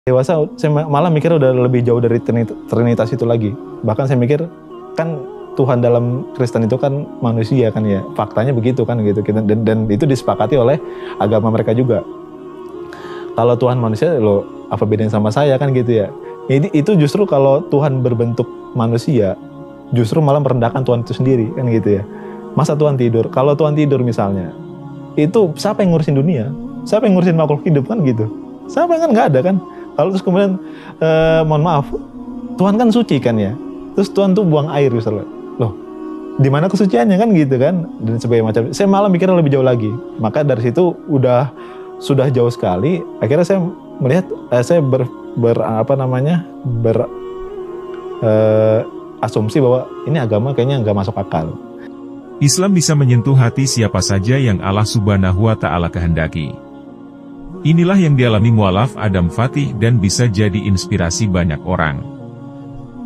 Dewasa, saya malah mikir udah lebih jauh dari Trinitas itu lagi. Bahkan saya mikir, kan Tuhan dalam Kristen itu kan manusia kan ya. Faktanya begitu kan gitu. Dan itu disepakati oleh agama mereka juga. Kalau Tuhan manusia, loh apa bedanya sama saya kan gitu ya. Itu justru kalau Tuhan berbentuk manusia, justru malah merendahkan Tuhan itu sendiri kan gitu ya. Masa Tuhan tidur? Kalau Tuhan tidur misalnya, itu siapa yang ngurusin dunia? Siapa yang ngurusin makhluk hidup kan gitu? Siapa kan nggak ada kan? Kalau terus kemudian, mohon maaf, Tuhan kan suci kan ya. Terus Tuhan tuh buang air misalnya. Loh, di mana kesuciannya kan gitu kan? Dan sebagainya macam. Saya malah mikirnya lebih jauh lagi. Maka dari situ sudah jauh sekali. Akhirnya saya melihat, saya asumsi bahwa ini agama kayaknya nggak masuk akal. Islam bisa menyentuh hati siapa saja yang Allah Subhanahu wa Ta'ala kehendaki. Inilah yang dialami mualaf Adam Fatih dan bisa jadi inspirasi banyak orang.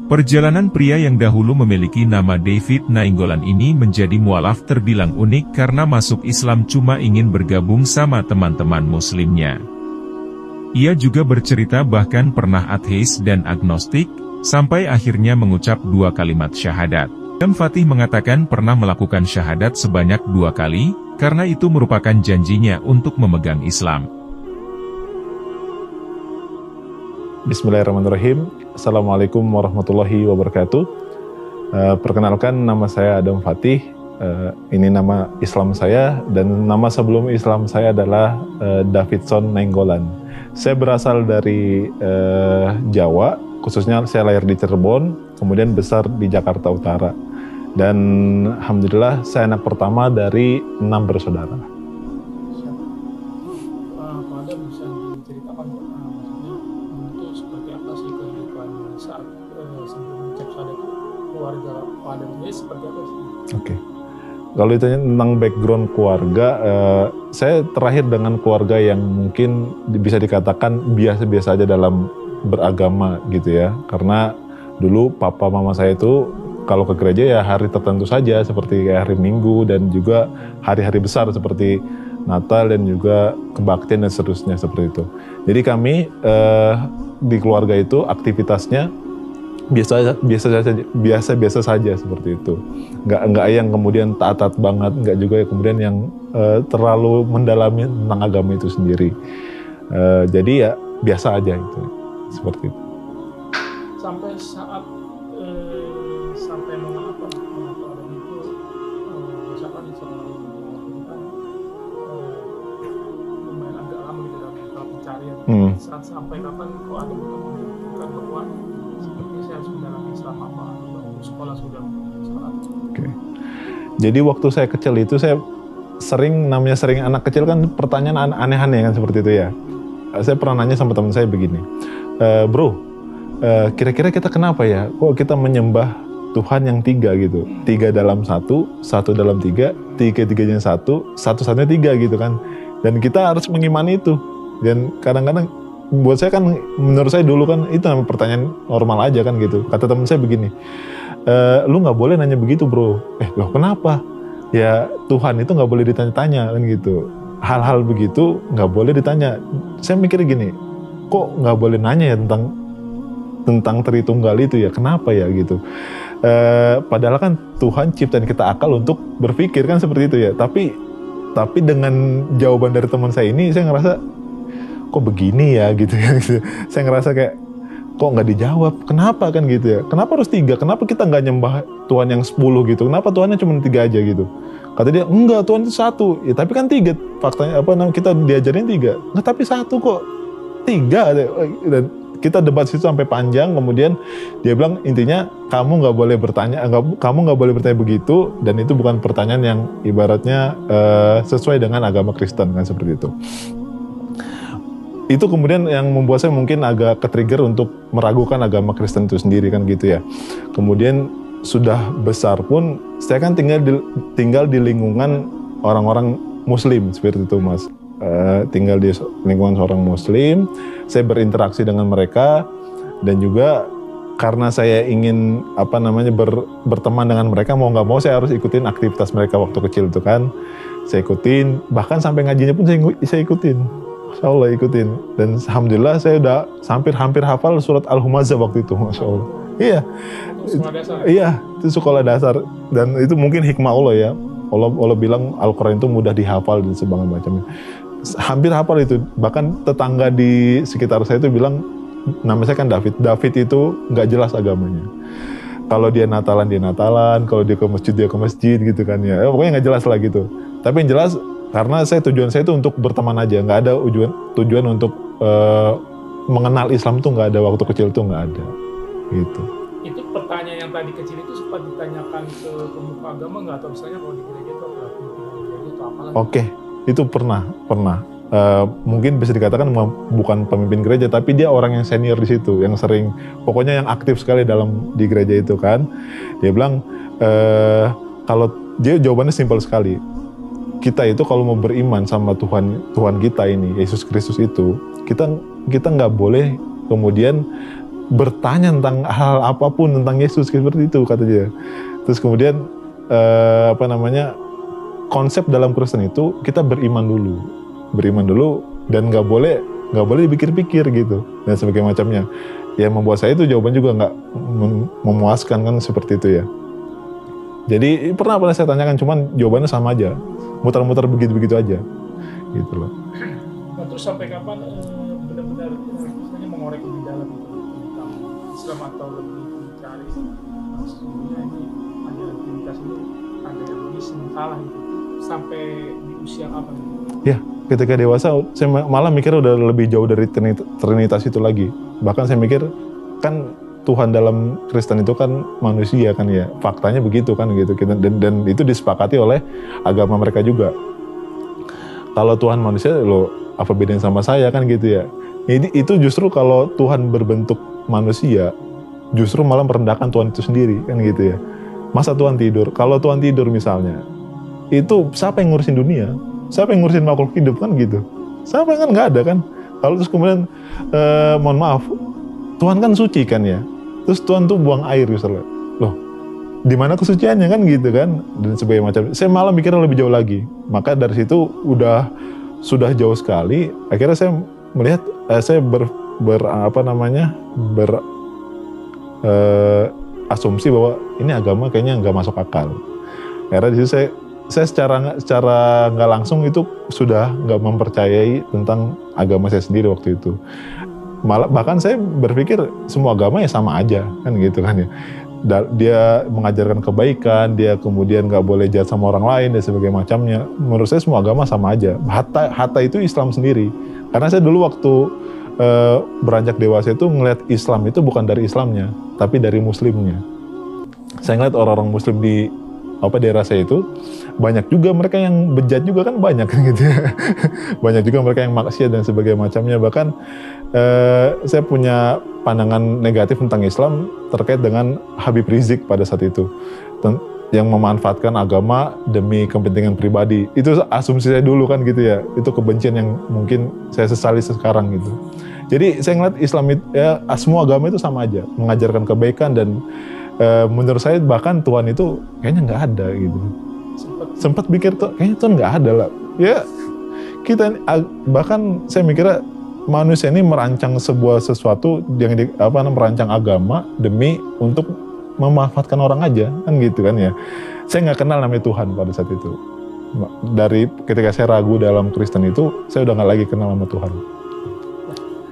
Perjalanan pria yang dahulu memiliki nama David Nainggolan ini menjadi mualaf terbilang unik karena masuk Islam cuma ingin bergabung sama teman-teman muslimnya. Ia juga bercerita bahkan pernah ateis dan agnostik, sampai akhirnya mengucap 2 kalimat syahadat. Adam Fatih mengatakan pernah melakukan syahadat sebanyak 2 kali, karena itu merupakan janjinya untuk memegang Islam. Bismillahirrahmanirrahim. Assalamualaikum warahmatullahi wabarakatuh. Perkenalkan, nama saya Adam Fatih. Ini nama Islam saya, dan nama sebelum Islam saya adalah Davidson Nainggolan. Saya berasal dari Jawa, khususnya saya lahir di Cirebon, kemudian besar di Jakarta Utara. Dan alhamdulillah saya anak pertama dari 6 bersaudara. Pak Adam bisa diceritakan maksudnya itu seperti apa sih kehidupan saat sebelum mencap syahadat itu, keluarga Pak Adam ini seperti apa sih? Oke. Kalau ditanya tentang background keluarga, saya terakhir dengan keluarga yang mungkin bisa dikatakan biasa-biasa aja dalam beragama gitu ya. Karena dulu papa mama saya itu kalau ke gereja ya hari tertentu saja, seperti hari Minggu dan juga hari-hari besar seperti Natal dan juga kebaktian dan seterusnya seperti itu. Jadi kami di keluarga itu aktivitasnya biasa saja seperti itu. Nggak yang kemudian taat banget, nggak juga kemudian yang terlalu mendalami tentang agama itu sendiri. Jadi ya biasa aja itu, seperti itu. Sampai saat sampai mengapa Adam itu misalkan melakukan lumayan agak lama gitu dalam pencarian. Saat sampai kapan kok Adam itu menentukan bahwa seperti saya harus mendalami Islam apa, sekolah sudah saat. Oke. Jadi waktu saya kecil itu saya sering anak kecil kan pertanyaan aneh-aneh kan seperti itu ya. Saya pernah nanya sama teman saya begini, bro, kira-kira kita kenapa ya? Kok kita menyembah Tuhan yang 3 gitu? 3 dalam 1, 1 dalam 3, 3-3-nya 1, 1-1-nya 3 gitu kan? Dan kita harus mengimani itu. Dan kadang-kadang buat saya kan, menurut saya dulu kan itu namanya pertanyaan normal aja kan gitu. Kata teman saya begini, lu nggak boleh nanya begitu bro. Loh kenapa? Ya Tuhan itu nggak boleh ditanya-tanya kan gitu. Hal-hal begitu nggak boleh ditanya. Saya mikir gini, kok nggak boleh nanya ya tentang Tritunggal itu ya? Kenapa ya gitu? Padahal kan Tuhan ciptain kita akal untuk berpikir kan seperti itu ya. Tapi dengan jawaban dari teman saya ini, saya ngerasa kok begini ya gitu ya. Saya ngerasa kayak kok nggak dijawab. Kenapa kan gitu ya? Kenapa harus 3? Kenapa kita nggak nyembah Tuhan yang 10 gitu? Kenapa Tuhannya cuma 3 aja gitu? Kata dia, enggak, Tuhan itu 1. Ya tapi kan 3. Faktanya kita diajarin 3. Nggak, tapi 1 kok. 3. Dan kita debat situ sampai panjang. Kemudian dia bilang intinya kamu nggak boleh bertanya, kamu nggak boleh bertanya begitu, dan itu bukan pertanyaan yang ibaratnya sesuai dengan agama Kristen kan seperti itu. Itu kemudian yang membuat saya mungkin agak ke-trigger untuk meragukan agama Kristen itu sendiri kan gitu ya. Kemudian sudah besar pun saya kan tinggal di lingkungan orang-orang Muslim seperti itu mas. Tinggal di lingkungan seorang Muslim, saya berinteraksi dengan mereka, dan juga karena saya ingin berteman dengan mereka, mau nggak mau saya harus ikutin aktivitas mereka waktu kecil itu kan. Saya ikutin, bahkan sampai ngajinya pun saya ikutin. Masya Allah ikutin. Dan alhamdulillah saya udah hampir hafal surat Al-Humazah waktu itu, Masya Allah. Iya. Sekolah dasar. Iya, itu sekolah dasar. Dan itu mungkin hikmah Allah ya. Allah bilang Al-Quran itu mudah dihafal dan sebagainya macamnya. Hampir hafal itu. Bahkan tetangga di sekitar saya itu bilang, nama saya kan David. David itu nggak jelas agamanya. Kalau dia Natalan, kalau dia ke masjid gitu kan ya. Pokoknya nggak jelas lah gitu. Tapi yang jelas, karena tujuan saya itu untuk berteman aja. Nggak ada tujuan untuk mengenal Islam tuh nggak ada. Waktu kecil tuh nggak ada. Gitu. Itu pertanyaan yang tadi kecil itu sempat ditanyakan ke pemuka agama nggak? Atau misalnya kalau di gereja itu apa pimpinan gereja atau apalah? Oke, itu pernah. Mungkin bisa dikatakan bukan pemimpin gereja, tapi dia orang yang senior di situ, yang sering, pokoknya yang aktif sekali di gereja itu kan. Dia bilang, kalau dia jawabannya simpel sekali. Kita itu kalau mau beriman sama Tuhan kita ini, Yesus Kristus itu, kita nggak boleh kemudian bertanya tentang hal apapun tentang Yesus seperti itu kata dia. Terus kemudian konsep dalam Kristen itu kita beriman dulu dan nggak boleh dipikir-pikir gitu dan sebagainya macamnya. Ya membuat saya itu jawaban juga nggak memuaskan kan seperti itu ya. Jadi pernah saya tanyakan, cuman jawabannya sama aja, muter-muter begitu aja, gitu loh. Nah, terus sampai kapan benar-benar misalnya mengorek lebih dalam tentang Islam atau lebih mencari sebenarnya ini ajaran Trinitas ini ada yang bisa salah gitu, sampai di usia apa gitu? Ya, ketika dewasa saya malah mikir udah lebih jauh dari Trinitas itu lagi. Bahkan saya mikir kan Tuhan dalam Kristen itu kan manusia kan ya, faktanya begitu kan gitu. Dan itu disepakati oleh agama mereka juga. Kalau Tuhan manusia, loh apa bedanya sama saya kan gitu ya. Itu justru kalau Tuhan berbentuk manusia, justru malah merendahkan Tuhan itu sendiri kan gitu ya. Masa Tuhan tidur? Kalau Tuhan tidur misalnya, itu siapa yang ngurusin dunia? Siapa yang ngurusin makhluk hidup kan gitu? Siapa kan nggak ada kan? Kalau terus kemudian, mohon maaf, Tuhan kan suci kan ya. Terus Tuhan tuh buang air misalnya. Loh, di mana kesuciannya kan gitu kan? Dan sebagainya macam. Saya malah mikirnya lebih jauh lagi. Maka dari situ sudah jauh sekali. Akhirnya saya melihat, saya asumsi bahwa ini agama kayaknya nggak masuk akal. Akhirnya di situ saya secara nggak langsung itu sudah nggak mempercayai tentang agama saya sendiri waktu itu. Bahkan saya berpikir semua agama ya sama aja kan gitu kan ya. Dia mengajarkan kebaikan, dia kemudian nggak boleh jahat sama orang lain dan sebagainya macamnya. Menurut saya semua agama sama aja. Hatta itu Islam sendiri. Karena saya dulu waktu beranjak dewasa itu ngelihat Islam itu bukan dari Islamnya, tapi dari Muslimnya. Saya ngeliat orang-orang Muslim di daerah saya itu banyak juga mereka yang bejat juga kan banyak kan gitu ya. Banyak juga mereka yang maksiat dan sebagainya macamnya. Bahkan saya punya pandangan negatif tentang Islam terkait dengan Habib Rizik pada saat itu, yang memanfaatkan agama demi kepentingan pribadi. Itu asumsi saya dulu kan gitu ya. Itu kebencian yang mungkin saya sesali sekarang gitu. Jadi saya ngeliat Islam itu ya, semua agama itu sama aja, mengajarkan kebaikan dan menurut saya bahkan Tuhan itu kayaknya nggak ada gitu. Sempat pikir tuh kayaknya Tuhan nggak ada lah. Ya kita bahkan saya mikirnya manusia ini merancang sesuatu yang merancang agama demi untuk memanfaatkan orang aja kan gitu kan ya. Saya nggak kenal namanya Tuhan pada saat itu. Dari ketika saya ragu dalam Kristen itu, saya udah nggak lagi kenal nama Tuhan.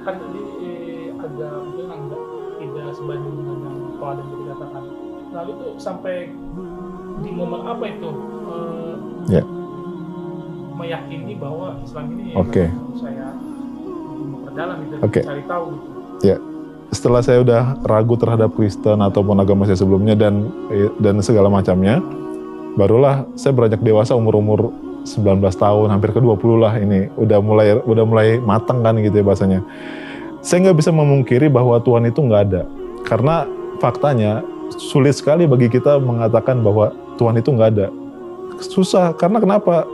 Kan tadi ada mungkin tidak sebanding dengan yang Pak Adam tadi katakan. Lalu tuh sampai di momen apa itu meyakini bahwa Islam ini saya memperdalam itu, cari tahu gitu. Ya, setelah saya udah ragu terhadap Kristen ataupun agama saya sebelumnya dan segala macamnya, barulah saya beranjak dewasa umur 19 tahun, hampir ke 20 lah ini, udah mulai matang kan gitu ya bahasanya. Saya nggak bisa memungkiri bahwa Tuhan itu nggak ada, karena faktanya sulit sekali bagi kita mengatakan bahwa Tuhan itu nggak ada. Susah, karena kenapa?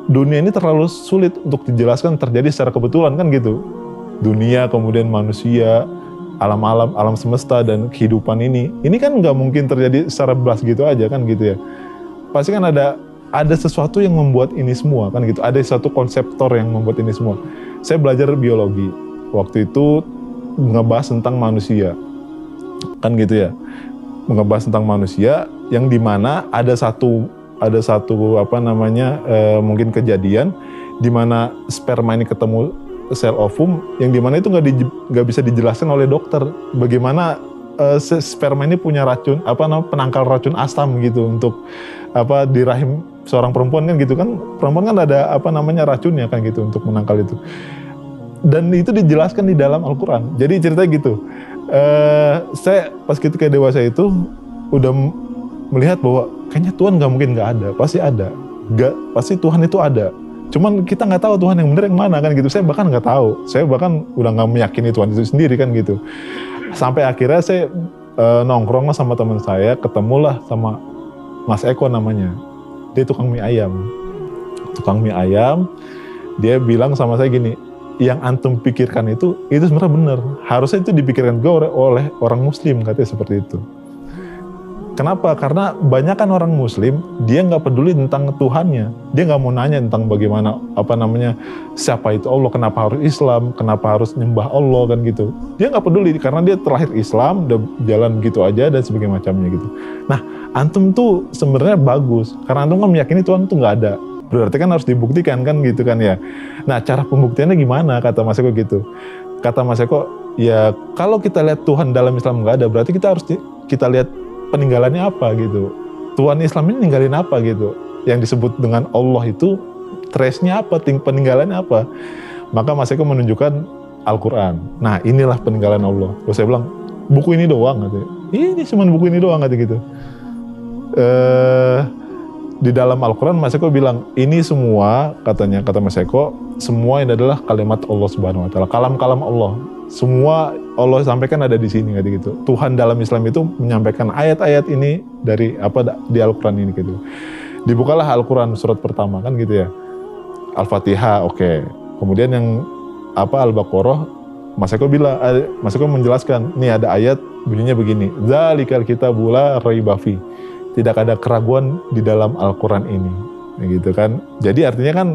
Dunia ini terlalu sulit untuk dijelaskan terjadi secara kebetulan kan gitu. Dunia, kemudian manusia, alam semesta dan kehidupan ini kan nggak mungkin terjadi secara bebas gitu aja kan gitu ya. Pasti kan ada ada sesuatu yang membuat ini semua kan gitu, ada satu konseptor yang membuat ini semua. Saya belajar biologi waktu itu, ngebahas tentang manusia kan gitu ya, ngebahas tentang manusia yang dimana ada satu apa namanya mungkin kejadian dimana sperma ini ketemu sel ovum yang dimana itu nggak bisa dijelaskan oleh dokter bagaimana sperma ini punya racun penangkal racun asam gitu untuk di rahim seorang perempuan kan gitu kan, perempuan kan ada racunnya kan gitu untuk menangkal itu, dan itu dijelaskan di dalam Al-Quran. Jadi ceritanya gitu, saya pas ketika dewasa itu udah melihat bahwa kayaknya Tuhan nggak mungkin nggak ada, pasti ada, pasti Tuhan itu ada. Cuman kita nggak tahu Tuhan yang benar yang mana kan gitu. Saya bahkan nggak tahu, saya bahkan udah nggak meyakini Tuhan itu sendiri kan gitu. Sampai akhirnya saya nongkrong sama teman saya, ketemulah sama Mas Eko namanya. Dia tukang mie ayam. Dia bilang sama saya gini, yang antum pikirkan itu sebenarnya benar. Harusnya itu dipikirkan juga oleh orang Muslim, katanya seperti itu. Kenapa? Karena banyak kan orang Muslim, dia nggak peduli tentang Tuhannya. Dia nggak mau nanya tentang bagaimana, siapa itu Allah, kenapa harus Islam, kenapa harus nyembah Allah, kan gitu. Dia nggak peduli, karena dia terlahir Islam, udah jalan gitu aja, dan sebagainya macamnya gitu. Nah, antum tuh sebenarnya bagus, karena antum kan meyakini Tuhan tuh nggak ada. Berarti kan harus dibuktikan kan gitu kan ya. Nah, cara pembuktiannya gimana, kata Mas Eko gitu. Kata Mas Eko, ya kalau kita lihat Tuhan dalam Islam nggak ada, berarti kita harus kita lihat peninggalannya apa gitu. Tuhan Islam ini ninggalin apa gitu. Yang disebut dengan Allah itu trace-nya apa, peninggalannya apa. Maka Mas Eko menunjukkan Al-Quran. Nah, inilah peninggalan Allah. Terus saya bilang, buku ini doang katanya. Ini cuma buku ini doang katanya gitu. Di dalam Al-Quran Mas Eko bilang, ini semua kata Mas Eko, semua ini adalah kalimat Allah Subhanahu wa taala, kalam-kalam Allah. Semua Allah sampaikan ada di sini gitu. Tuhan dalam Islam itu menyampaikan ayat-ayat ini dari di Al-Quran ini gitu. Dibukalah Al-Quran surat pertama kan gitu ya. Al-Fatihah, oke. Kemudian yang Al-Baqarah, Mas Eko menjelaskan, nih ada ayat bunyinya begini. Dzalikal kitabu la raiba fi. Tidak ada keraguan di dalam Al-Quran ini. Gitu kan. Jadi artinya kan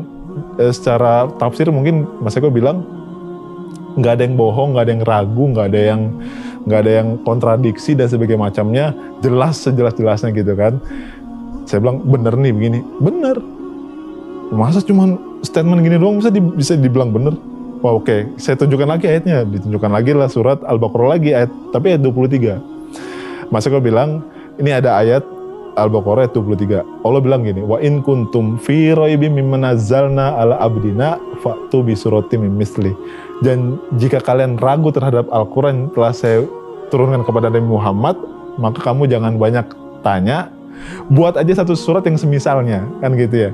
secara tafsir mungkin Mas Eko bilang nggak ada yang bohong, nggak ada yang ragu, nggak ada yang kontradiksi dan sebagainya macamnya, jelas sejelas-jelasnya gitu kan. Saya bilang bener nih begini, bener. Masa cuma statement gini doang bisa dibilang bener? Wah, oke. Saya tunjukkan lagi ayatnya, ditunjukkan lagi lah surat Al-Baqarah lagi tapi ayat 23. Mas Eko bilang ini ada ayat Al-Baqarah ayat 23. Allah bilang gini, wa in kuntum fi raibim mimma nazzalna ala abdina fa'tu bi suratin min misli. Dan jika kalian ragu terhadap Al-Quran telah saya turunkan kepada Nabi Muhammad, maka kamu jangan banyak tanya, buat aja satu surat yang semisalnya, kan gitu ya.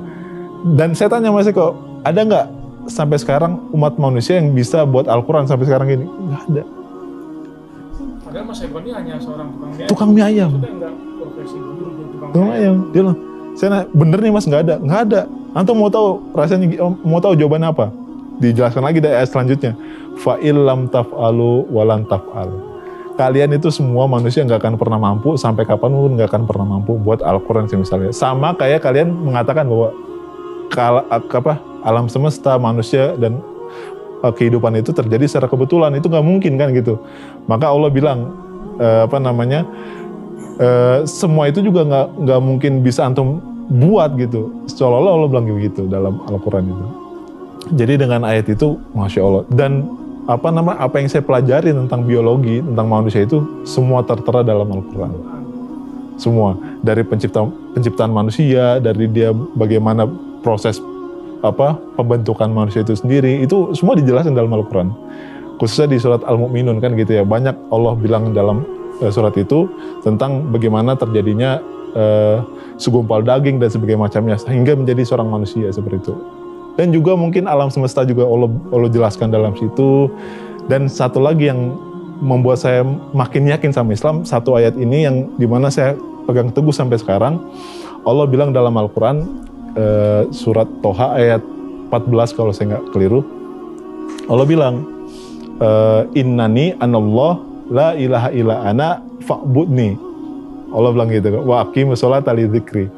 Dan saya tanya Mas Eko, ada nggak sampai sekarang umat manusia yang bisa buat Al-Quran sampai sekarang gini? Nggak ada. Padahal Mas Eko ini hanya seorang tukang mie ayam. Enggak profesi guru, tukang mie ayam. Dia bilang, saya bener nih Mas, nggak ada. Nggak ada. Antum mau tahu rasanya, mau tahu jawabannya apa? Dijelaskan lagi dari ayat selanjutnya, fa'il lam taf'alu walan taf'al. Kalian itu semua manusia nggak akan pernah mampu, sampai kapanpun nggak akan pernah mampu buat Al-Quran misalnya. Sama kayak kalian mengatakan bahwa alam semesta, manusia dan kehidupan itu terjadi secara kebetulan, itu nggak mungkin kan gitu. Maka Allah bilang semua itu juga nggak mungkin bisa antum buat gitu. Seolah-olah Allah bilang begitu dalam Al-Quran itu. Jadi dengan ayat itu, Masya Allah. Dan apa yang saya pelajari tentang biologi, tentang manusia itu, semua tertera dalam Al-Quran. Semua. Dari penciptaan manusia, dari dia bagaimana proses pembentukan manusia itu sendiri, itu semua dijelaskan dalam Al-Quran. Khususnya di surat Al-Mu'minun kan gitu ya. Banyak Allah bilang dalam surat itu tentang bagaimana terjadinya segumpal daging dan sebagainya macamnya, sehingga menjadi seorang manusia seperti itu. Dan juga mungkin alam semesta juga Allah jelaskan dalam situ. Dan satu lagi yang membuat saya makin yakin sama Islam, satu ayat ini yang dimana saya pegang teguh sampai sekarang. Allah bilang dalam Al-Quran, surat Toha ayat 14 kalau saya nggak keliru. Allah bilang, innani anallah la ilaha illa ana fa'budni. Allah bilang gitu, wa aqimus sholata li dzikri.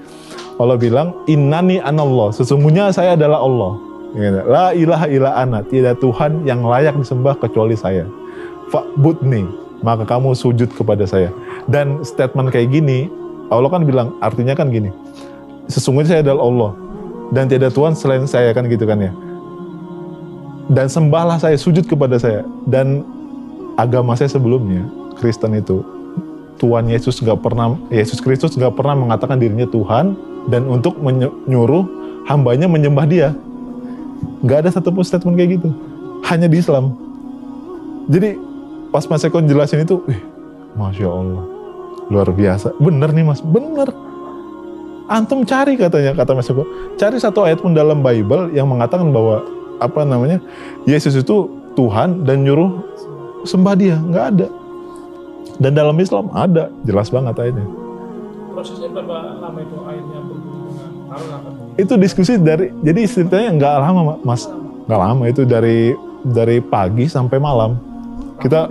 Allah bilang, innani anallah, sesungguhnya saya adalah Allah. Gitu. La ilaha illa ana, tidak Tuhan yang layak disembah kecuali saya. Fa'budni, maka kamu sujud kepada saya. Dan statement kayak gini, Allah kan bilang, artinya kan gini, sesungguhnya saya adalah Allah, dan tidak Tuhan selain saya, kan gitu kan ya. Dan sembahlah saya, sujud kepada saya. Dan agama saya sebelumnya, Kristen itu, Tuhan Yesus Kristus gak pernah mengatakan dirinya Tuhan, dan untuk menyuruh hambanya menyembah dia. Gak ada satupun statement kayak gitu. Hanya di Islam. Jadi pas Mas Eko jelasin itu, Masya Allah, luar biasa. Bener nih Mas, bener. Antum cari katanya, kata Mas Eko, cari satu ayat pun dalam Bible yang mengatakan bahwa Yesus itu Tuhan dan nyuruh sembah dia. Nggak ada. Dan dalam Islam ada, jelas banget ayatnya. Prosesnya berapa lama itu ayatnya berhubungan dengan taruh? Itu diskusi jadi ceritanya nggak lama Mas, nggak lama, itu dari pagi sampai malam. Kita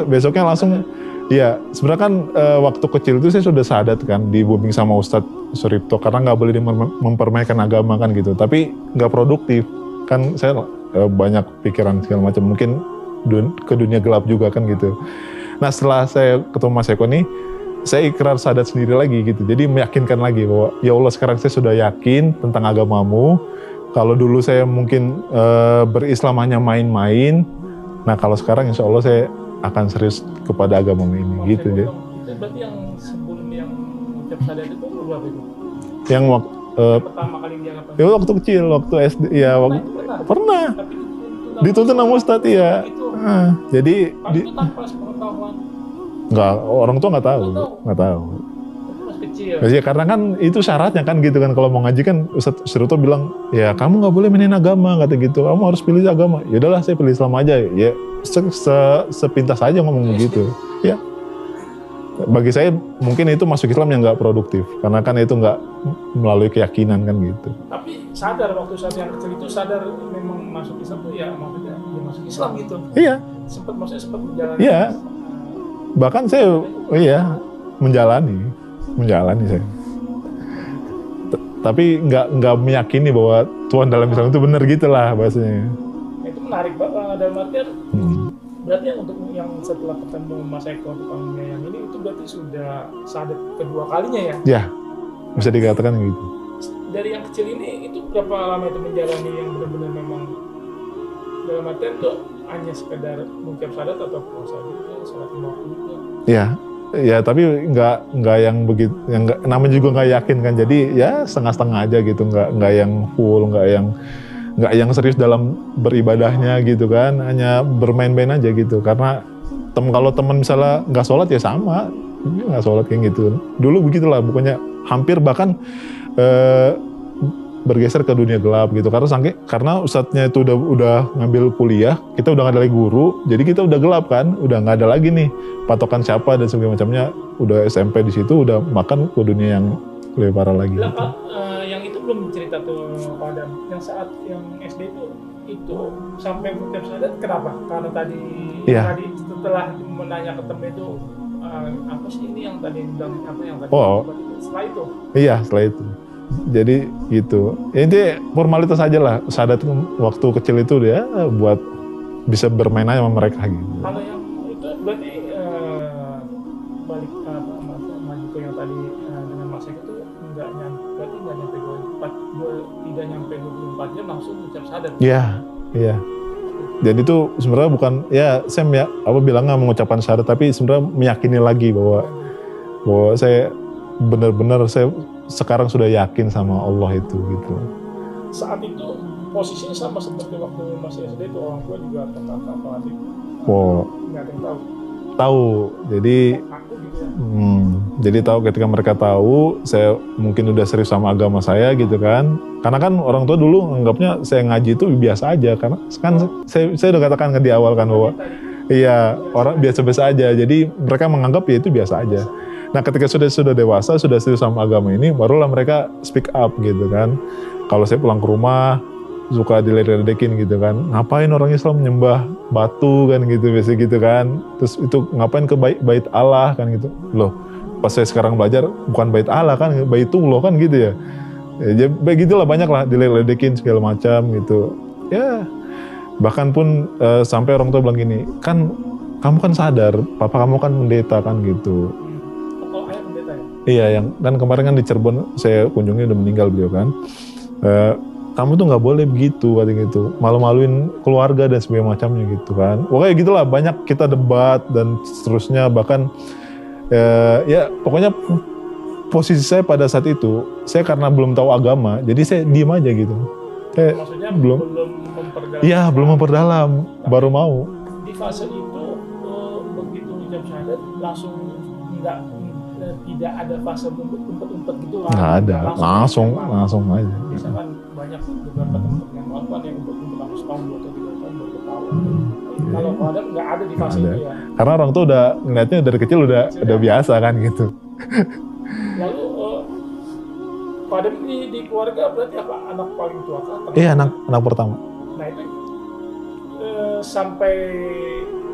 besoknya langsung. Iya, sebenarnya kan waktu kecil itu saya sudah sadat kan, dibimbing sama Ustadz Suripto, karena nggak boleh mempermainkan agama kan gitu. Tapi nggak produktif kan, saya banyak pikiran segala macam, mungkin ke dunia gelap juga kan gitu. Nah setelah saya ketemu Mas Eko nih, saya ikrar sadat sendiri lagi gitu. Jadi meyakinkan lagi bahwa ya Allah, sekarang saya sudah yakin tentang agamamu. Kalau dulu saya mungkin berislam hanya main-main, nah kalau sekarang insya Allah saya akan serius kepada agamamu ini. Gitu ya. Berarti yang sebelum yang ucap sadat itu berapa itu? Yang Pertama kali dia ngapain? Ya waktu kecil, waktu SD, ya pernah. Dituntun sama Ustadz ya. Jadi itu tanpa pengetahuan. Enggak, orang tua nggak tahu. Masih kecil. Ya karena kan itu syaratnya kan gitu kan, kalau mau ngaji kan Ustadz Surito bilang, ya kamu nggak boleh mainin agama, kata gitu, kamu harus pilih agama. Ya udahlah, saya pilih Islam aja. Ya sepintas aja ngomong begitu. Ya. Bagi saya mungkin itu masuk Islam yang nggak produktif, karena kan itu nggak melalui keyakinan kan gitu. Tapi sadar waktu saat yang kecil itu sadar memang masuk Islam tuh ya, maksudnya ya masuk Islam gitu. Iya. Sempat menjalani. Iya. Bahkan saya menjalani saya. Tapi nggak meyakini bahwa Tuhan dalam Islam itu benar gitulah bahasanya. Itu menarik banget dalam artian. Berarti yang untuk yang setelah ketemu Mas Eko tukang yang ini itu berarti sudah sadat kedua kalinya ya? Ya, bisa dikatakan gitu. Dari yang kecil ini itu berapa lama itu menjalani yang benar-benar memang dalam artian tuh hanya sekedar mengucap sadat atau puasa juga, salat 50 juga? Ya tapi nggak yang begitu, yang namanya juga nggak yakin kan, jadi ya setengah-setengah aja gitu, nggak yang full, nggak yang serius dalam beribadahnya gitu kan, hanya bermain-main aja gitu. Karena kalau teman misalnya nggak sholat ya sama, nggak sholat kayak gitu. Dulu begitulah, bukannya hampir bahkan bergeser ke dunia gelap gitu. Karena ustadznya itu udah ngambil kuliah, kita udah nggak ada lagi guru, jadi kita udah gelap kan, udah nggak ada lagi nih patokan siapa dan segala macamnya. Udah SMP di situ, udah makan ke dunia yang lebih parah lagi. Gitu. Yang itu belum cerita tuh pada yang saat yang SD itu sampai mengucap sadat, kenapa? Karena tadi setelah menanya ke temen itu apa sih ini yang tadi bilang apa yang tadi setelah itu? Iya, setelah itu. Jadi gitu. Ini formalitas aja lah. Sadat waktu kecil itu dia buat bisa bermain aja sama mereka gitu. Kalau yang itu berarti balik maju ke yang tadi dengan Mas Eko itu berarti nggak nyampe 24 jam langsung ucap sadat. Iya. Jadi itu sebenarnya bukan ya saya bilangnya mengucapkan syahadat, tapi sebenarnya meyakini lagi bahwa saya benar-benar saya sekarang sudah yakin sama Allah itu gitu. Saat itu posisinya sama seperti waktu masih SD itu, orang tua juga kakak adik. Nggak ada yang tahu. Jadi aku gitu ya. Jadi tahu, ketika mereka tahu saya mungkin udah serius sama agama saya gitu kan. Karena kan orang tua dulu anggapnya saya ngaji itu biasa aja, karena kan saya udah katakan di awal kan bahwa iya orang biasa-biasa aja. Jadi mereka menganggap ya itu biasa aja. Nah ketika sudah dewasa, sudah serius sama agama ini, barulah mereka speak up gitu kan. Kalau saya pulang ke rumah, suka diledek-ledekin gitu kan. Ngapain orang Islam menyembah batu kan gitu, biasa gitu kan. Terus itu ngapain ke bait Allah kan gitu. Loh, pas saya sekarang belajar bukan bait Allah kan, baitullah kan gitu ya. Ya begitulah, banyak lah diledekin segala macam gitu. Ya bahkan pun sampai orang tua bilang gini, kan kamu kan sadar, papa kamu kan pendeta kan gitu. Oh, ayah pendeta ya? Iya, yang kan kemarin kan di Cirebon saya kunjungi udah meninggal beliau kan. Kamu tuh nggak boleh begitu katanya gitu, malu-maluin keluarga dan sebagainya macamnya gitu kan. Pokoknya gitulah, banyak kita debat dan seterusnya, bahkan ya pokoknya posisi saya pada saat itu, saya karena belum tahu agama, jadi saya diem aja gitu. Maksudnya belum memperdalam. Iya, belum memperdalam, baru mau. Di fase itu begitu ucap syahadat langsung tidak ada fase umpet-umpet gitu lah. Nggak ada, langsung aja. Misalkan banyak beberapa teman-teman yang melakukan yang umpet-umpet langsung setahun 2 atau 3 tahun baru ketahuan. Kalau ada nggak ada di fase itu ya. Karena orang tuh udah ngeliatnya dari kecil udah biasa kan gitu. Lalu Pak Adem di keluarga berarti apa, anak paling tua kan? Iya, anak pertama. Nah itu sampai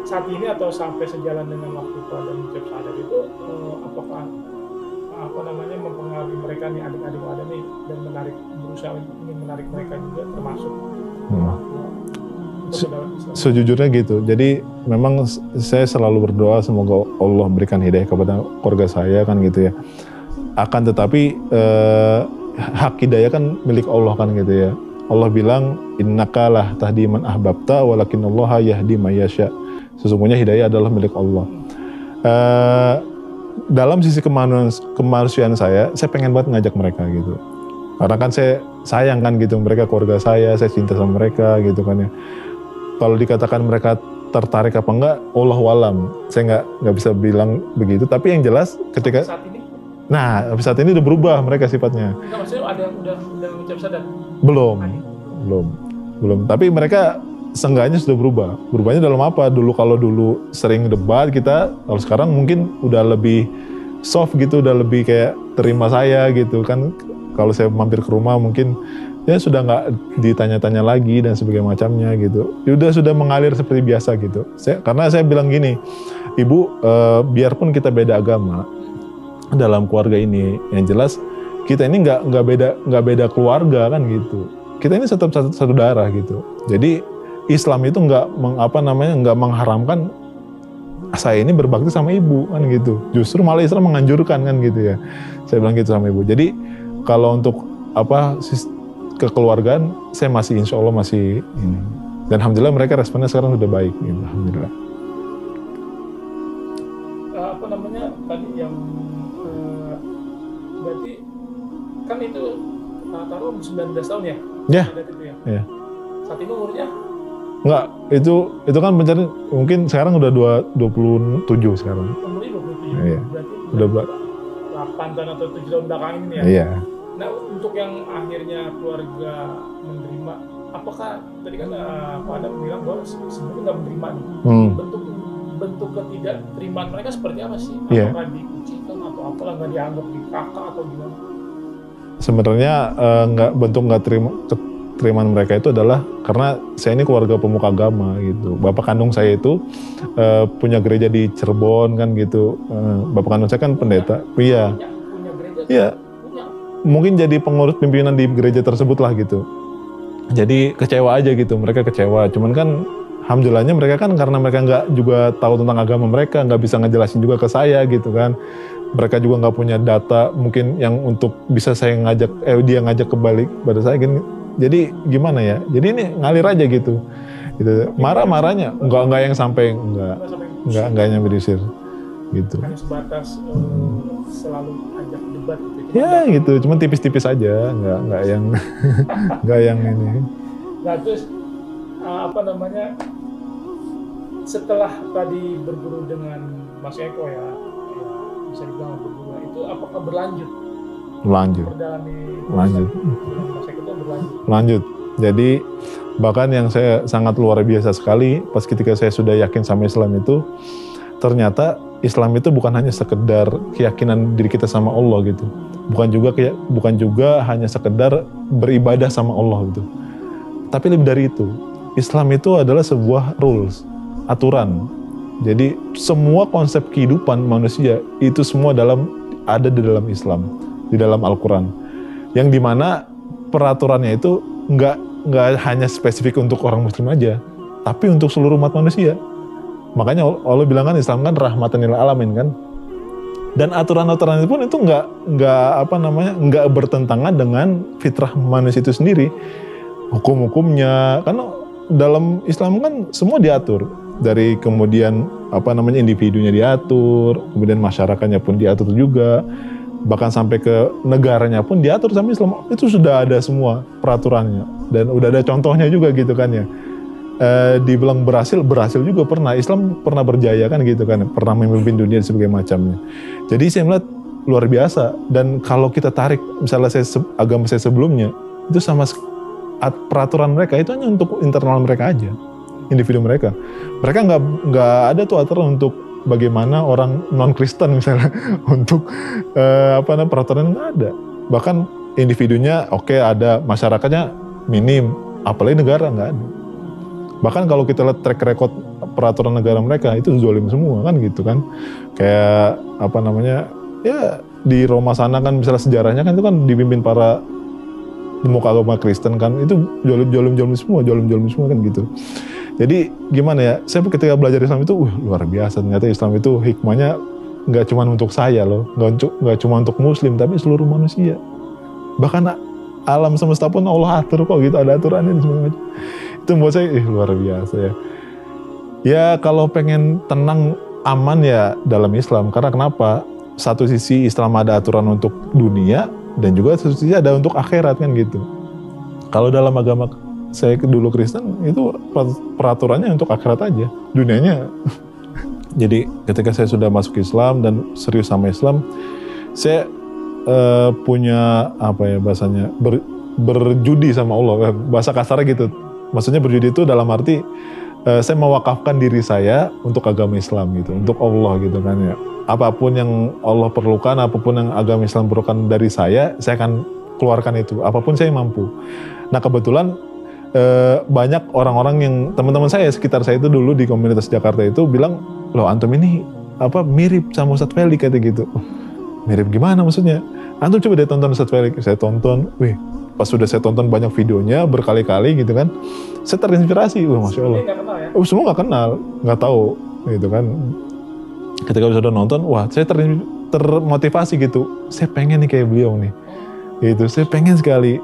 saat ini atau sampai sejalan dengan waktu Pak Adem ucap syahadat itu apakah mempengaruhi mereka nih, adik-adik Pak Adem nih, dan berusaha ingin menarik mereka juga termasuk sejujurnya gitu. Jadi memang saya selalu berdoa semoga Allah berikan hidayah kepada keluarga saya kan gitu ya. Akan tetapi hak hidayah kan milik Allah kan gitu ya. Allah bilang innaka lah tahdi man ahbabta walakinallaha yahdi may yasha. Sesungguhnya hidayah adalah milik Allah. Dalam sisi kemanusiaan saya pengen banget ngajak mereka gitu. Karena kan saya sayang kan gitu, mereka keluarga saya cinta sama mereka gitu kan ya. Kalau dikatakan mereka tertarik apa enggak, Allahu alam. Saya nggak bisa bilang begitu. Tapi yang jelas ketika saat ini, saat ini udah berubah mereka sifatnya. enggak, maksudnya ada yang udah ucap syahadat? Belum. Tapi mereka seenggaknya sudah berubah. Berubahnya dalam apa? Kalau dulu sering debat kita, kalau sekarang mungkin udah lebih soft gitu, udah lebih kayak terima saya gitu kan. Kalau saya mampir ke rumah mungkin ya sudah nggak ditanya-tanya lagi dan sebagainya macamnya gitu. Sudah mengalir seperti biasa gitu. Karena saya bilang gini, Ibu, biarpun kita beda agama dalam keluarga ini, yang jelas kita ini nggak beda keluarga kan gitu. Kita ini tetap satu darah gitu. Jadi Islam itu nggak mengharamkan saya ini berbakti sama ibu kan gitu. Justru malah Islam menganjurkan kan gitu ya. Saya bilang gitu sama ibu. Jadi kalau untuk kekeluargaan, saya masih insya Allah masih ini. Dan alhamdulillah mereka responnya sekarang sudah baik. Gitu. Alhamdulillah. Tadi yang berarti kan itu taruh 19 tahun ya? Ya. Itu ya? Ya. Saat ini umurnya? Enggak, itu kan pencari mungkin sekarang udah 27 sekarang. Umurnya 27. Iya. Berarti udah 8 tahun atau 7 tahun belakangan ini ya? Iya. Nah, untuk yang akhirnya keluarga menerima, apakah tadi kan Pak Adam bilang bahwa sebenarnya nggak menerima nih. Bentuk ketidakterimaan mereka seperti apa sih? Apakah dikucilkan atau apalah, nggak dianggap di kakak atau gimana? Sebenarnya nggak keterimaan mereka itu adalah karena saya ini keluarga pemuka agama gitu. Bapak kandung saya itu punya gereja di Cirebon kan gitu. Bapak kandung saya kan pendeta. Iya. Punya gereja? Iya. Mungkin jadi pengurus pimpinan di gereja tersebut lah gitu. Jadi kecewa aja gitu, mereka kecewa. Cuman kan alhamdulillahnya mereka kan karena mereka nggak juga tahu tentang agama mereka, nggak bisa ngejelasin juga ke saya gitu kan. Mereka juga nggak punya data mungkin yang untuk bisa saya dia ngajak kembali pada saya gini. Jadi gimana ya? Jadi ini ngalir aja gitu. Marah-marahnya nggak yang sampai nggak nyampe diusir gitu. Hanya sebatas selalu ajak debat gitu. Ya gitu, cuman tipis-tipis aja, nggak yang nggak yang ini. Nah terus setelah tadi berguru dengan Mas Eko ya bisa dibilang berguru, itu apakah berlanjut? Lanjut. Lanjut. Jadi bahkan yang saya sangat luar biasa sekali pas ketika saya sudah yakin sama Islam itu, ternyata Islam itu bukan hanya sekedar keyakinan diri kita sama Allah gitu. Bukan juga hanya sekedar beribadah sama Allah gitu. Tapi lebih dari itu, Islam itu adalah sebuah rules, aturan Jadi semua konsep kehidupan manusia itu semua ada di dalam Islam, di dalam Al-Quran. Yang dimana peraturannya itu nggak hanya spesifik untuk orang Muslim aja, tapi untuk seluruh umat manusia. Makanya Allah bilang kan Islam kan rahmatan lil alamin kan. Dan aturan-aturan itu pun itu nggak bertentangan dengan fitrah manusia itu sendiri. Hukum-hukumnya, karena dalam Islam kan semua diatur. Dari kemudian individunya diatur, kemudian masyarakatnya pun diatur juga, bahkan sampai ke negaranya pun diatur sama Islam. Itu sudah ada semua peraturannya dan udah ada contohnya juga gitu kan ya. Dibilang berhasil juga pernah. Islam pernah berjaya kan gitu kan, pernah memimpin dunia sebagai macamnya. Jadi saya melihat luar biasa. Dan kalau kita tarik misalnya agama saya sebelumnya, itu sama peraturan mereka itu hanya untuk internal mereka aja, individu mereka. Mereka nggak ada tuh aturan untuk bagaimana orang non Kristen misalnya untuk peraturan nggak ada. Bahkan individunya oke, ada, masyarakatnya minim, apalagi negara nggak ada. Bahkan kalau kita lihat track record peraturan negara mereka itu zalim semua kan gitu kan. Kayak ya di Roma sana kan misalnya sejarahnya kan itu kan dipimpin para pemuka agama Kristen kan, itu jolim semua kan gitu. Jadi gimana ya, saya ketika belajar Islam itu luar biasa, ternyata Islam itu hikmahnya nggak cuma untuk saya loh, nggak cuma untuk Muslim, tapi seluruh manusia. Bahkan alam semesta pun Allah atur kok gitu, ada aturannya semua. Itu buat saya luar biasa ya. Ya kalau pengen tenang aman ya dalam Islam, karena kenapa? Satu sisi Islam ada aturan untuk dunia, dan juga satu sisi ada untuk akhirat kan gitu. Kalau dalam agama saya dulu Kristen itu peraturannya untuk akhirat aja, dunianya. Jadi ketika saya sudah masuk Islam dan serius sama Islam, saya punya bahasanya berjudi sama Allah, bahasa kasar gitu. Maksudnya berjudi itu dalam arti saya mewakafkan diri saya untuk agama Islam gitu, untuk Allah gitu kan ya. Apapun yang Allah perlukan, apapun yang agama Islam perlukan dari saya akan keluarkan itu, apapun saya mampu. Nah kebetulan banyak orang-orang yang teman-teman saya sekitar saya itu dulu di komunitas Jakarta itu bilang, loh antum ini mirip sama Ustadz Felix kata gitu. Mirip gimana maksudnya? Antum coba deh tonton Ustadz Felix. Saya tonton, pas sudah saya tonton banyak videonya berkali-kali gitu kan, saya terinspirasi. Masya Allah. Semua nggak kenal, nggak tahu gitu kan. Ketika sudah nonton, saya termotivasi gitu. Saya pengen nih kayak beliau nih. Gitu, saya pengen sekali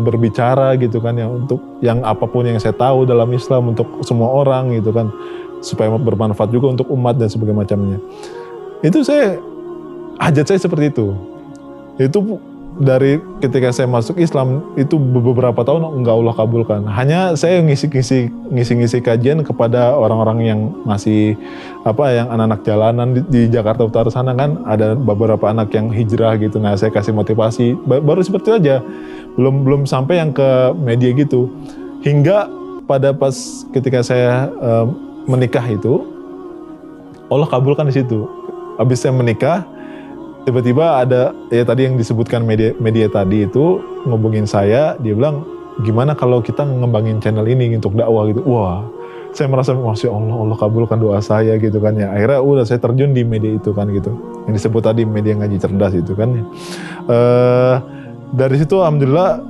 berbicara gitu kan ya, untuk yang apapun yang saya tahu dalam Islam untuk semua orang gitu kan, supaya bermanfaat juga untuk umat dan sebagainya macamnya. Itu hajat saya seperti itu. Itu dari ketika saya masuk Islam itu beberapa tahun nggak Allah kabulkan. Hanya saya ngisi kajian kepada orang-orang yang masih yang anak-anak jalanan di Jakarta Utara sana kan, ada beberapa anak yang hijrah gitu. Nah saya kasih motivasi baru seperti itu aja, belum sampai yang ke media gitu. Hingga pada pas ketika saya menikah itu Allah kabulkan di situ. Habis saya menikah, tiba-tiba ada tadi yang disebutkan media tadi itu ngubungin saya, dia bilang gimana kalau kita ngembangin channel ini untuk dakwah gitu. Saya merasa Masya Allah kabulkan doa saya gitu kan ya. Akhirnya saya terjun di media itu kan gitu, yang disebut tadi media ngaji cerdas itu kan ya. Dari situ alhamdulillah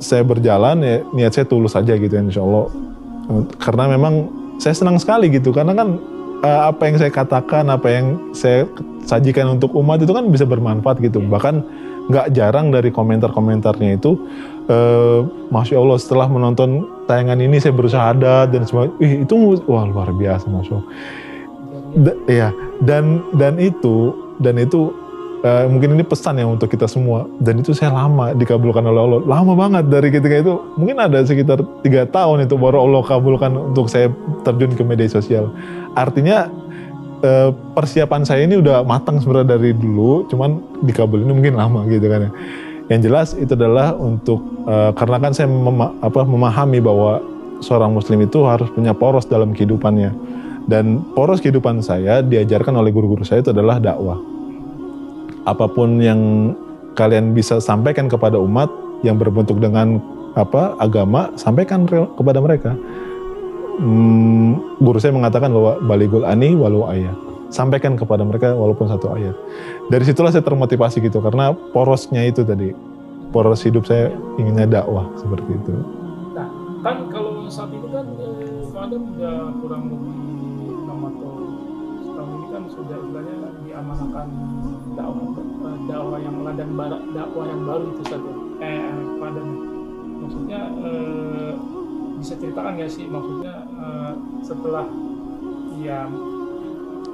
saya berjalan ya, niat saya tulus aja gitu ya, insya Allah. Karena memang saya senang sekali gitu, karena kan apa yang saya katakan, apa yang saya sajikan untuk umat itu kan bisa bermanfaat gitu. Bahkan nggak jarang dari komentar-komentarnya itu, Masya Allah setelah menonton tayangan ini saya bersyahadat dan semua, itu luar biasa Masya Allah. Dan itu mungkin ini pesan ya untuk kita semua, dan itu saya lama dikabulkan oleh Allah, lama banget dari ketika itu, mungkin ada sekitar 3 tahun itu baru Allah kabulkan untuk saya terjun ke media sosial. Artinya persiapan saya ini udah matang sebenarnya dari dulu, cuman dikabulin mungkin lama gitu kan ya. Yang jelas itu adalah untuk karena kan saya memahami bahwa seorang muslim itu harus punya poros dalam kehidupannya, dan poros kehidupan saya diajarkan oleh guru-guru saya itu adalah dakwah. Apapun yang kalian bisa sampaikan kepada umat yang berbentuk dengan agama, sampaikan kepada mereka. guru saya mengatakan bahwa baligul ani walau ayat, sampaikan kepada mereka walaupun satu ayat. Dari situlah saya termotivasi gitu, karena porosnya itu tadi, poros hidup saya inginnya dakwah seperti itu. Nah, kan kalau saat ini kan Pak Adam udah kurang lebih 6 atau setahun ini kan sudah istilahnya diamanahkan dakwah yang ladang barat, dakwah yang baru itu saja. Pak Adam, maksudnya bisa ceritakan nggak sih, maksudnya setelah ya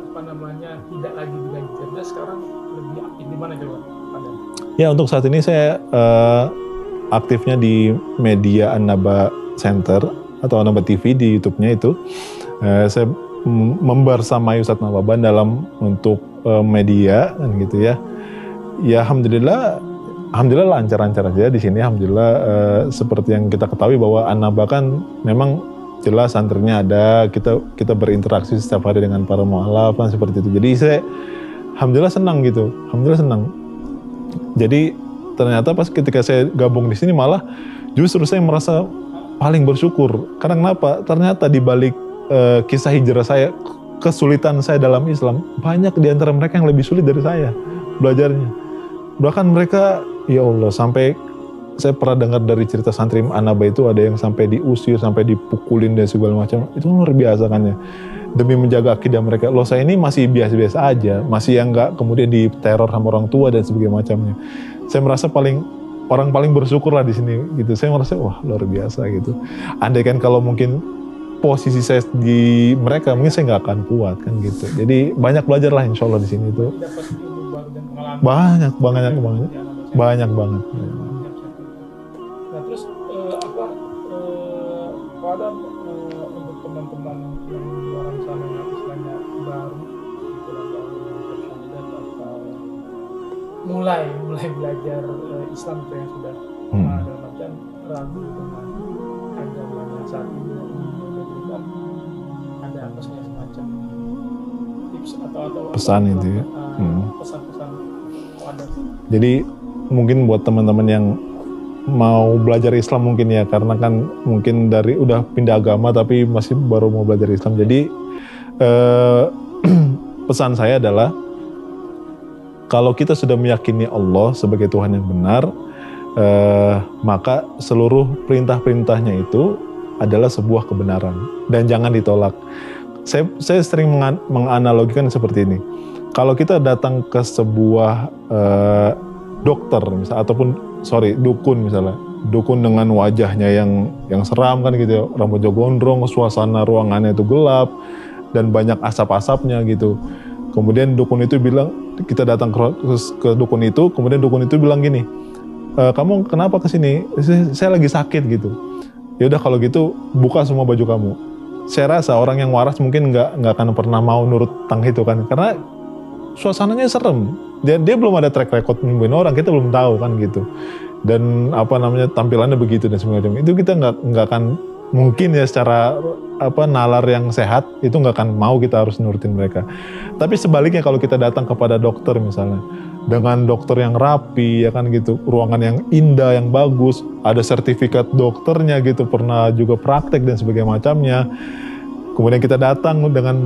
apa namanya tidak lagi di Gaji Cerdas, sekarang lebih aktif di mana coba Pak Adam? Ya, untuk saat ini saya aktifnya di media An-Naba Center atau An-Naba TV di YouTube-nya itu. Saya membersamai Ustadz Nawaban dalam untuk media kan gitu ya. Ya alhamdulillah lancar-lancar aja di sini. Alhamdulillah seperti yang kita ketahui bahwa An-Naba kan memang jelas santrinya ada, kita berinteraksi setiap hari dengan para mu'alaf kan seperti itu. Jadi saya alhamdulillah senang gitu. Alhamdulillah senang. Jadi ternyata pas ketika saya gabung di sini malah justru saya merasa paling bersyukur. Karena kenapa? Ternyata di balik kisah hijrah saya, kesulitan saya dalam Islam, banyak di antara mereka yang lebih sulit dari saya belajarnya. Bahkan mereka, ya Allah, sampai saya pernah dengar dari cerita santri An-Naba itu ada yang sampai diusir, sampai dipukulin dan segala macam. Itu luar biasa kan ya. Demi menjaga akidah mereka. Loh, saya ini masih biasa-biasa aja, masih yang nggak kemudian diteror sama orang tua dan sebagainya macamnya. Saya merasa orang paling bersyukur lah di sini gitu. Saya merasa wah luar biasa gitu. Andai kan kalau mungkin posisi saya di mereka, mungkin saya nggak akan kuat kan gitu. Jadi banyak belajar lah insya Allah di sini itu. Dapat ilmu baru dan pengalaman. Banyak banget. Nah terus Pak Adam, untuk teman-teman yang di luar sana yang istilahnya baru gitu atau atau mulai belajar Islam itu yang sudah dalam artian ragu dengan agamanya saat ini diberikan, ada apa saja semacam tips atau pesan itu ya. Pesan-pesan Pak Adam. Jadi mungkin buat teman-teman yang mau belajar Islam mungkin ya, karena kan mungkin dari udah pindah agama tapi masih baru mau belajar Islam. Jadi pesan saya adalah kalau kita sudah meyakini Allah sebagai Tuhan yang benar, maka seluruh perintah-perintahnya itu adalah sebuah kebenaran dan jangan ditolak. Saya sering menganalogikan seperti ini. Kalau kita datang ke sebuah dokter misalnya, ataupun dukun misalnya, dukun dengan wajahnya yang seram kan gitu ya, rambutnya gondrong, suasana ruangannya itu gelap dan banyak asap-asapnya gitu. Kemudian dukun itu bilang, kita datang ke dukun itu, kemudian dukun itu bilang gini, kamu kenapa kesini? Saya lagi sakit gitu. Ya udah kalau gitu buka semua baju kamu. Saya rasa orang yang waras mungkin nggak akan pernah mau nurut tang itu kan, karena suasananya serem. Dia belum ada track record nyembuhin orang, kita belum tahu kan gitu. Dan tampilannya begitu dan semacam itu, kita nggak akan mungkin ya secara nalar yang sehat itu nggak akan mau kita harus nurutin mereka. Tapi sebaliknya kalau kita datang kepada dokter misalnya, dengan dokter yang rapi ya kan gitu, ruangan yang indah, yang bagus, ada sertifikat dokternya gitu, pernah juga praktek dan sebagainya macamnya. Kemudian kita datang dengan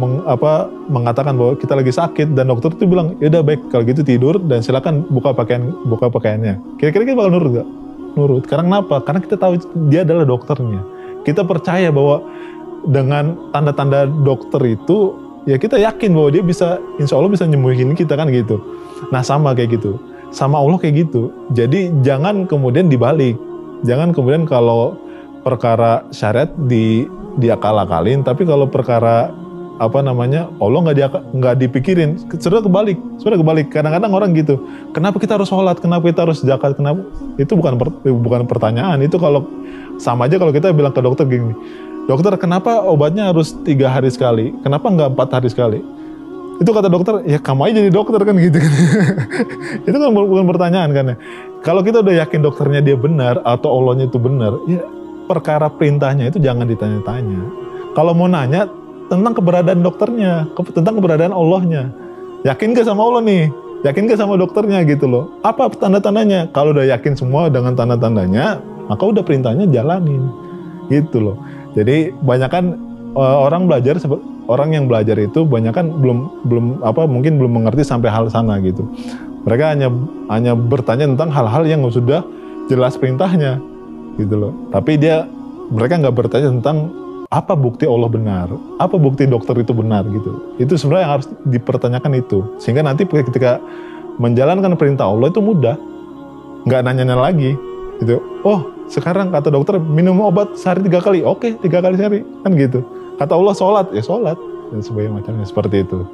mengatakan bahwa kita lagi sakit, dan dokter itu bilang, ya udah baik kalau gitu tidur dan silakan buka pakaiannya. Kira-kira kita bakal nurut nggak? Nurut. Karena kenapa? Karena kita tahu dia adalah dokternya. Kita percaya bahwa dengan tanda-tanda dokter itu, ya kita yakin bahwa dia bisa, insya Allah bisa nyembuhin kita kan gitu. Nah sama kayak gitu, sama Allah kayak gitu. Jadi jangan kemudian dibalik. Jangan kemudian kalau perkara syariat diakal-akalin, tapi kalau perkara Allah nggak dipikirin, sudah kebalik. Kadang-kadang orang gitu, kenapa kita harus sholat, kenapa kita harus zakat, kenapa? Itu bukan pertanyaan. Itu kalau sama aja kalau kita bilang ke dokter gini, dokter kenapa obatnya harus 3 hari sekali, kenapa nggak 4 hari sekali? Itu kata dokter, ya kamu aja jadi dokter kan gitu kan. Itu kan bukan pertanyaan kan ya. Kalau kita udah yakin dokternya dia benar atau Allahnya itu benar, ya perkara perintahnya itu jangan ditanya-tanya. Kalau mau nanya tentang keberadaan dokternya, tentang keberadaan Allahnya, yakin gak sama Allah nih? Yakin gak sama dokternya gitu loh? Apa tanda-tandanya? Kalau udah yakin semua dengan tanda-tandanya, maka udah perintahnya jalanin gitu loh. Jadi banyak kan orang yang belajar itu banyak kan mungkin belum mengerti sampai hal sana gitu. Mereka hanya bertanya tentang hal-hal yang sudah jelas perintahnya gitu loh. Tapi mereka nggak bertanya tentang apa bukti Allah benar, apa bukti dokter itu benar gitu. Itu sebenarnya yang harus dipertanyakan itu. Sehingga nanti ketika menjalankan perintah Allah itu mudah, nggak nanya-nanya lagi gitu. Oh sekarang kata dokter minum obat sehari 3 kali, oke 3 kali sehari kan gitu. Kata Allah sholat, ya sholat dan sebagainya macamnya seperti itu.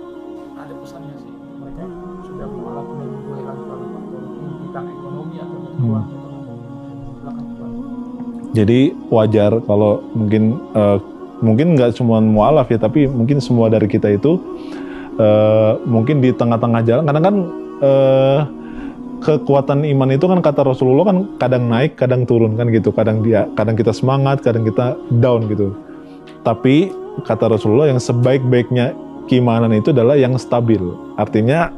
Ada pesannya sih, mereka sudah mualaf menilai faktor tentang ekonomi atau keluarga. Jadi wajar kalau mungkin nggak cuma mualaf ya, tapi mungkin semua dari kita itu mungkin di tengah-tengah jalan. Kadang kan kekuatan iman itu kan kata Rasulullah kan kadang naik, kadang turun kan gitu. Kadang kita semangat, kadang kita down gitu. Tapi kata Rasulullah yang sebaik-baiknya keimanan itu adalah yang stabil. Artinya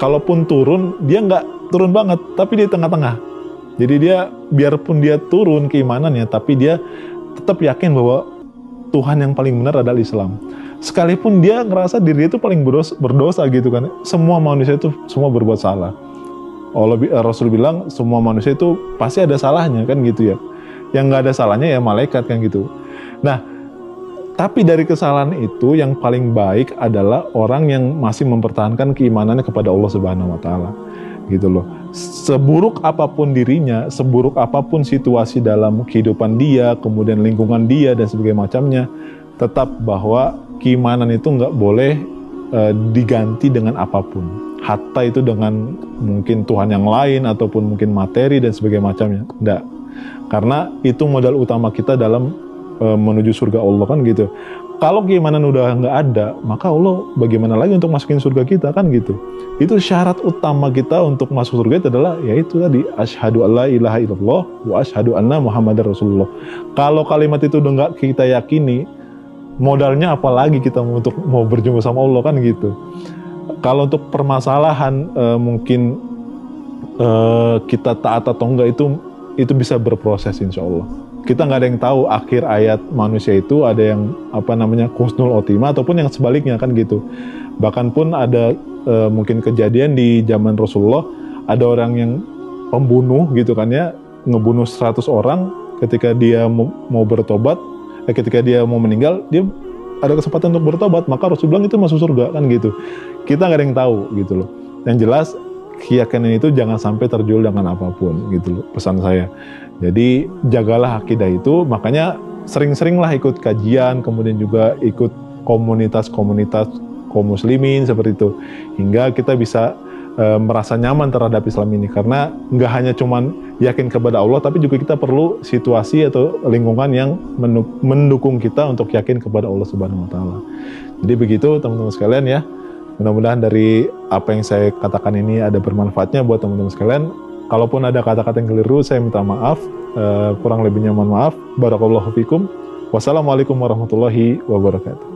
kalaupun turun, dia nggak turun banget, tapi di tengah-tengah. Jadi biarpun dia turun keimanannya, tapi dia tetap yakin bahwa Tuhan yang paling benar adalah Islam. Sekalipun dia ngerasa diri itu paling berdosa gitu kan. Semua manusia itu semua berbuat salah. Rasul bilang semua manusia itu pasti ada salahnya kan gitu ya. Yang nggak ada salahnya ya malaikat kan gitu. Nah, tapi dari kesalahan itu yang paling baik adalah orang yang masih mempertahankan keimanannya kepada Allah Subhanahu wa taala. Gitu loh. Seburuk apapun dirinya, seburuk apapun situasi dalam kehidupan dia, kemudian lingkungan dia dan sebagainya macamnya, tetap bahwa keimanan itu nggak boleh diganti dengan apapun. Hatta itu dengan mungkin Tuhan yang lain ataupun mungkin materi dan sebagainya macamnya. Enggak. Karena itu modal utama kita dalam menuju surga Allah kan gitu. Kalau keimanan udah nggak ada, maka Allah bagaimana lagi untuk masukin surga kita kan gitu. Itu syarat utama kita untuk masuk surga itu adalah yaitu tadi asyhadu alla ilaha illallah wa asyhadu anna muhammadar rasulullah. Kalau kalimat itu udah nggak kita yakini, modalnya apalagi kita untuk mau berjumpa sama Allah kan gitu. Kalau untuk permasalahan mungkin kita taat atau enggak itu bisa berproses insya Allah. Kita nggak ada yang tahu akhir ayat manusia itu ada yang husnul khotimah ataupun yang sebaliknya kan gitu. Bahkan pun ada mungkin kejadian di zaman Rasulullah ada orang yang pembunuh gitu kan ya, ngebunuh 100 orang ketika dia mau bertobat, ketika dia mau meninggal dia ada kesempatan untuk bertobat, maka Rasul bilang itu masuk surga kan gitu. Kita nggak ada yang tahu gitu loh. Yang jelas keyakinan itu jangan sampai terjual dengan apapun gitu loh, pesan saya. Jadi jagalah akidah itu, makanya sering-seringlah ikut kajian, kemudian juga ikut komunitas-komunitas kaum muslimin seperti itu, hingga kita bisa merasa nyaman terhadap Islam ini. Karena nggak hanya cuman yakin kepada Allah, tapi juga kita perlu situasi atau lingkungan yang mendukung kita untuk yakin kepada Allah Subhanahu Wa Taala. Jadi begitu teman-teman sekalian ya. Mudah-mudahan dari apa yang saya katakan ini ada bermanfaatnya buat teman-teman sekalian. Kalaupun ada kata-kata yang keliru, saya minta maaf. Kurang lebihnya mohon maaf. Barakallahu fikum. Wassalamualaikum warahmatullahi wabarakatuh.